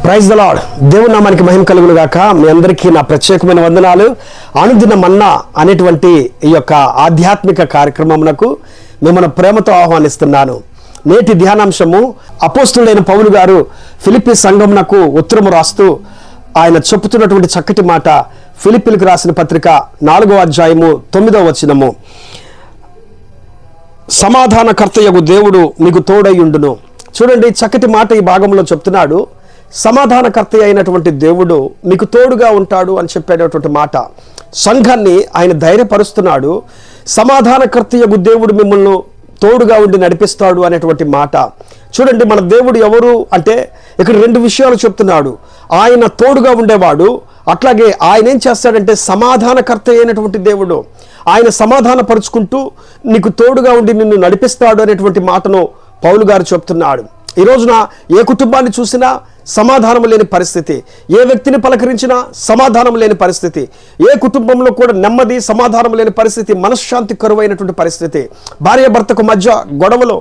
Praise the lord. దేవుని నామానికి మహిమ కలుగును గాక. మీ అందరికీ నా ప్రత్యేకమైన వందనాలు. అనుదిన మన్నా అనేటువంటి ఈ యొక్క ఆధ్యాత్మిక కార్యక్రమమునకు మిమ్మల్ని ప్రేమతో ఆహ్వానిస్తున్నాను. నేటి ధ్యానాంశము అపోస్తులైన పౌలు గారు ఫిలిప్పీ సంఘమునకు ఉత్తరము రాస్తూ ఆయన చెప్పుతున్నటువంటి చక్కటి మాట. ఫిలిప్పీలకు రాసిన పత్రిక 4వ అధ్యాయము 9వ వచనము, సమాధానకర్తయగు దేవుడు మీకు తోడైయుండును. చూడండి, చక్కటి మాట ఈ భాగంలో చెప్తున్నాడు. సమాధానకర్త అయినటువంటి దేవుడు మీకు తోడుగా ఉంటాడు అని చెప్పేటటువంటి మాట. సంఘాన్ని ఆయన ధైర్యపరుస్తున్నాడు. సమాధానకర్తయగు దేవుడు మిమ్మల్ని తోడుగా ఉండి నడిపిస్తాడు అనేటువంటి మాట. చూడండి, మన దేవుడు ఎవరు అంటే ఇక్కడ రెండు విషయాలు చెప్తున్నాడు. ఆయన తోడుగా ఉండేవాడు, అట్లాగే ఆయన ఏం చేస్తాడంటే సమాధానకర్త అయినటువంటి దేవుడు. ఆయన సమాధానపరుచుకుంటూ నీకు తోడుగా ఉండి నిన్ను నడిపిస్తాడు అనేటువంటి మాటను పౌలు గారు చెప్తున్నాడు. ఈ రోజున ఏ కుటుంబాన్ని చూసినా సమాధానం లేని పరిస్థితి, ఏ వ్యక్తిని పలకరించినా సమాధానం లేని పరిస్థితి, ఏ కుటుంబంలో కూడా నెమ్మది సమాధానం లేని పరిస్థితి, మనశ్శాంతి కరువైనటువంటి పరిస్థితి, భార్య భర్తకు మధ్య గొడవలు,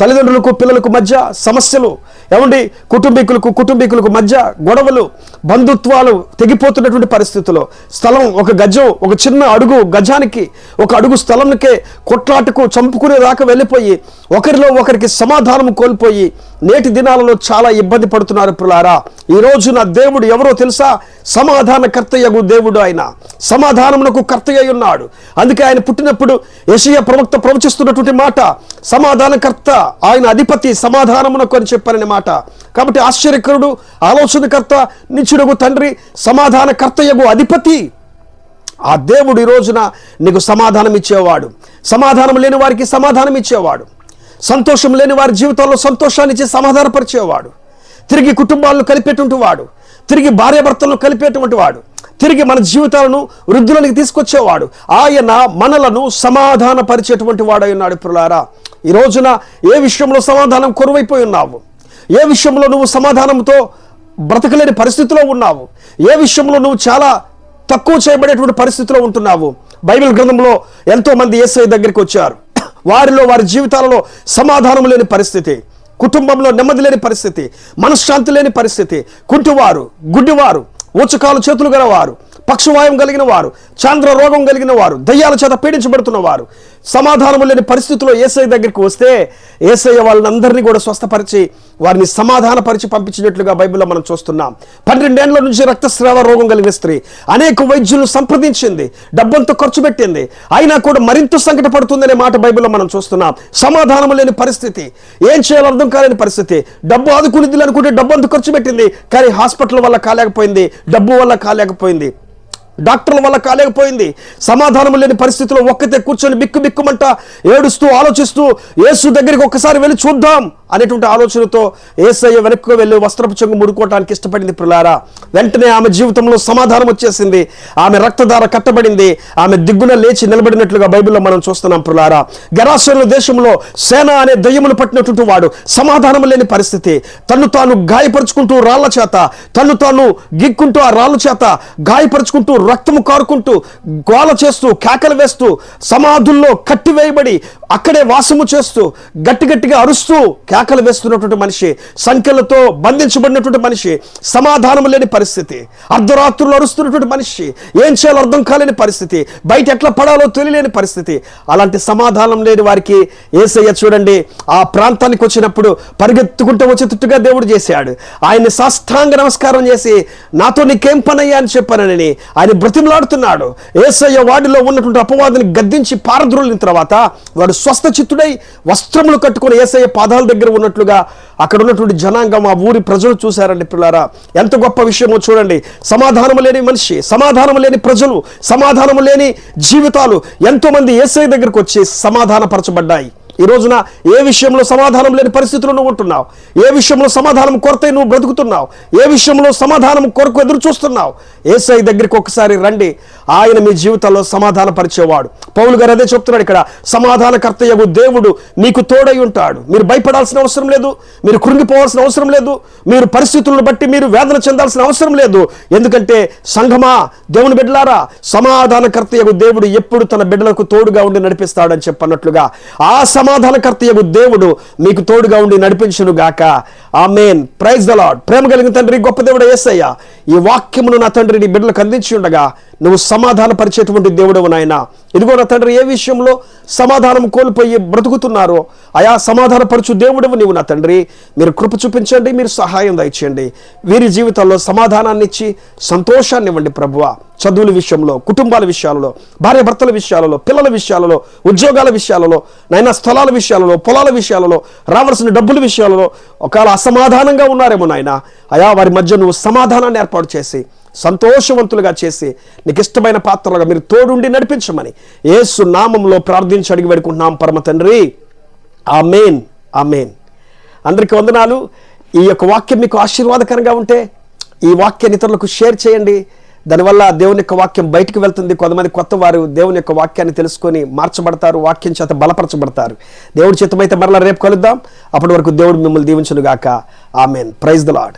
తల్లిదండ్రులకు పిల్లలకు మధ్య సమస్యలు, ఏమండి కుటుంబీకులకు మధ్య గొడవలు, బంధుత్వాలు తెగిపోతున్నటువంటి పరిస్థితుల్లో, స్థలం ఒక గజం, ఒక చిన్న అడుగు గజానికి, ఒక అడుగు స్థలంకే కొట్లాటకు చంపుకునేదాకా వెళ్ళిపోయి ఒకరిలో ఒకరికి సమాధానం కోల్పోయి నేటి దినాలలో చాలా ఇబ్బంది పడుతున్నారు ప్రియులారా. ఈ రోజున దేవుడు ఎవరో తెలుసా? సమాధానకర్తయగు దేవుడు. ఆయన సమాధానమునకు కర్త అయి ఉన్నాడు. అందుకే ఆయన పుట్టినప్పుడు యెషయా ప్రవక్త ప్రవచిస్తున్నటువంటి మాట, సమాధానకర్త, ఆయన అధిపతి సమాధానమునకు అని చెప్పారనే మాట. కాబట్టి ఆశ్చర్యకరుడు, ఆలోచనకర్త, నిత్యుడగు తండ్రి, సమాధానకర్తయగు అధిపతి ఆ దేవుడు ఈ రోజున నీకు సమాధానం ఇచ్చేవాడు. సమాధానం లేని వారికి సమాధానం ఇచ్చేవాడు. సంతోషం లేని వారి జీవితాల్లో సంతోషాన్ని ఇచ్చి సమాధానపరిచేవాడు. తిరిగి కుటుంబాలను కలిపేటువంటి వాడు, తిరిగి భార్యాభర్తలను కలిపేటువంటి వాడు, తిరిగి మన జీవితాలను వృద్ధులకి తీసుకొచ్చేవాడు. ఆయన మనలను సమాధానపరిచేటువంటి వాడై ఉన్నాడు ప్రియులారా. ఈ రోజున ఏ విషయంలో సమాధానం కొరువైపోయి ఉన్నావు? ఏ విషయంలో నువ్వు సమాధానంతో బ్రతకలేని పరిస్థితిలో ఉన్నావు? ఏ విషయంలో నువ్వు చాలా తక్కువ చేయబడేటువంటి పరిస్థితిలో ఉంటున్నావు? బైబిల్ గ్రంథంలో ఎంతో మంది యేసయ్య దగ్గరికి వచ్చారు. వారిలో వారి జీవితాలలో సమాధానం లేని పరిస్థితి, కుటుంబంలో నెమ్మది లేని పరిస్థితి, మనశ్శాంతి లేని పరిస్థితి, కుంటివారు, గుడ్డివారు, ఊచకాలు చేతులు గల వారు, పక్షవాయం కలిగిన వారు, చాంద్ర రోగం కలిగిన వారు, దయ్యాల చేత పీడించబడుతున్న వారు, సమాధానం లేని పరిస్థితిలో యేసయ్య దగ్గరికి వస్తే యేసయ్య వాళ్ళని అందరినీ కూడా స్వస్థపరిచి వారిని సమాధానపరిచి పంపించినట్లుగా బైబిల్లో మనం చూస్తున్నాం. 12 ఏళ్ల నుంచి రక్తస్రావ రోగం కలిగిన స్త్రీ అనేక వైద్యులను సంప్రదించింది, డబ్బంతా ఖర్చు పెట్టింది, అయినా కూడా మరింత సంకట పడుతుందనే మాట బైబిల్లో మనం చూస్తున్నాం. సమాధానం లేని పరిస్థితి, ఏం చేయాలో అర్థం కాలేని పరిస్థితి, డబ్బు ఆదుకునిద్ది అనుకుంటే డబ్బు అంతా ఖర్చు పెట్టింది, కానీ హాస్పిటల్ వల్ల కాలేకపోయింది, డబ్బు వల్ల కాలేకపోయింది, డాక్టర్ల వల్ల కాలేకపోయింది. సమాధానం లేని పరిస్థితిలో ఒక్కతే కూర్చొని బిక్కుమంట ఏడుస్తూ ఆలోచిస్తూ యేసు దగ్గరికి ఒక్కసారి వెళ్ళి చూద్దాం అనేటువంటి ఆలోచనతో యేసయ్య వెనక్కు వెళ్ళి వస్త్రపు చెంగు ముడుకోవటానికి ఇష్టపడింది ప్రియులారా. వెంటనే ఆమె జీవితంలో సమాధానం వచ్చేసింది. ఆమె రక్తధార కట్టబడింది. ఆమె దిగ్గున లేచి నిలబడినట్లుగా బైబిల్లో మనం చూస్తున్నాం ప్రియులారా. గెరాసేనుల దేశంలో సేన అనే దయ్యములు పట్టినటువంటి వాడు, సమాధానం లేని పరిస్థితి, తన్ను తాను గాయపరుచుకుంటూ రాళ్ల చేత, తన్ను తాను గిక్కుంటూ ఆ రాళ్ల చేత గాయపరుచుకుంటూ రక్తము కారుకుంటూ గోల చేస్తూ కేకలు వేస్తూ సమాధుల్లో కట్టివేయబడి అక్కడే వాసము చేస్తూ గట్టిగా అరుస్తూ కేకలు వేస్తున్నటువంటి మనిషి, సంఖ్యలతో బంధించబడినటువంటి మనిషి, సమాధానం లేని పరిస్థితి, అర్ధరాత్రులు అరుస్తున్నటువంటి మనిషి, ఏం చేయాలో అర్థం కాలేని పరిస్థితి, బయట ఎట్లా పడాలో తెలియలేని పరిస్థితి. అలాంటి సమాధానం లేని వారికి యేసయ్య చూడండి ఆ ప్రాంతానికి వచ్చినప్పుడు పరిగెత్తుకుంటూ వచ్చేటట్టుగా దేవుడు చేశాడు. ఆయన్ని సాష్టాంగ నమస్కారం చేసి నాతో నీకేం పనయ్యా అని చెప్పానని ఆయన బ్రతిమలాడుతున్నాడు. యేసయ్య వాడిలో ఉన్నటువంటి అపవాదిని గద్దించి పారద్రోలిన తర్వాత వాడు స్వస్థ చిత్తుడై వస్త్రములు కట్టుకుని యేసయ్య పాదాల దగ్గర ఉన్నట్లుగా అక్కడ ఉన్నటువంటి జనాంగం, ఆ ఊరి ప్రజలు చూశారండి పిల్లారా. ఎంత గొప్ప విషయమో చూడండి. సమాధానం లేని మనిషి, సమాధానం లేని ప్రజలు, సమాధానం లేని జీవితాలు ఎంతో మంది యేసయ్య దగ్గరకు వచ్చి సమాధానపరచబడ్డాయి. ఈ రోజున ఏ విషయంలో సమాధానం లేని పరిస్థితుల్లో నువ్వు ఉంటున్నావు? ఏ విషయంలో సమాధానం కొరత నువ్వు బ్రతుకుతున్నావు? ఏ విషయంలో సమాధానం కొరకు ఎదురు చూస్తున్నావు? యేసయ్య దగ్గరికి ఒకసారి రండి. ఆయన మీ జీవితంలో సమాధాన పరిచేవాడు. పౌలు గారు అదే చెప్తున్నాడు ఇక్కడ, సమాధానకర్తయగు దేవుడు మీకు తోడై ఉంటాడు. మీరు భయపడాల్సిన అవసరం లేదు, మీరు కృంగిపోవాల్సిన అవసరం లేదు, మీరు పరిస్థితులను బట్టి మీరు వేదన చెందాల్సిన అవసరం లేదు. ఎందుకంటే సంఘమా, దేవుని బిడ్డలారా, సమాధానకర్తయగు దేవుడు ఎప్పుడు తన బిడ్డలకు తోడుగా ఉండి నడిపిస్తాడని చెప్పన్నట్లుగా ఆ సమాధానకర్తయగు దేవుడు మీకు తోడుగా ఉండి నడిపించును గాక. ఆమేన్. Praise the lord. ప్రేమ కలిగిన తండ్రి, గొప్ప దేవుడు యేసయ్య, ఈ వాక్యమును నా తండ్రి నీ బిడ్డలకు అందించి ఉండగా నువ్వు సమాధాన పరిచేటువంటి దేవుడవు నాయన. ఇదిగో నా తండ్రి, ఏ విషయంలో సమాధానం కోల్పోయి బ్రతుకుతున్నారో ఆయా సమాధానపరచు దేవుడవు నీవు నా తండ్రి. మీరు కృప చూపించండి, మీరు సహాయం దయచేయండి. వీరి జీవితాల్లో సమాధానాన్ని ఇచ్చి సంతోషాన్ని ఇవ్వండి ప్రభువా. చదువుల విషయంలో, కుటుంబాల విషయాలలో, భార్య భర్తల విషయాలలో, పిల్లల విషయాలలో, ఉద్యోగాల విషయాలలో, నైనా స్థలాల విషయాలలో, పొలాల విషయాలలో, రావాల్సిన డబ్బుల విషయాలలో ఒకవేళ అసమాధానంగా ఉన్నారేమో నాయన, అయా వారి మధ్య నువ్వు సమాధానాన్ని ఏర్పాటు చేసి సంతోషవంతులుగా చేసి నీకు ఇష్టమైన పాత్రలుగా మీరు తోడుండి నడిపించమని యేసు నామంలో ప్రార్థించి అడిగి వేడుకుంటున్నాం పరమ తండ్రి. ఆమేన్. ఆమేన్. అందరికీ వందనాలు. ఈ యొక్క వాక్యం మీకు ఆశీర్వాదకరంగా ఉంటే ఈ వాక్యాన్ని ఇతరులకు షేర్ చేయండి. దానివల్ల దేవుని యొక్క వాక్యం బయటికి వెళ్తుంది. కొంతమంది కొత్త వారు దేవుని యొక్క వాక్యాన్ని తెలుసుకొని మార్చబడతారు, వాక్యం చేత బలపరచబడతారు. దేవుడి చిత్తమైతే మరలా రేపు కలుద్దాం. అప్పటి వరకు దేవుడు మిమ్మల్ని దీవించును గాక. ఆమేన్. Praise the lord.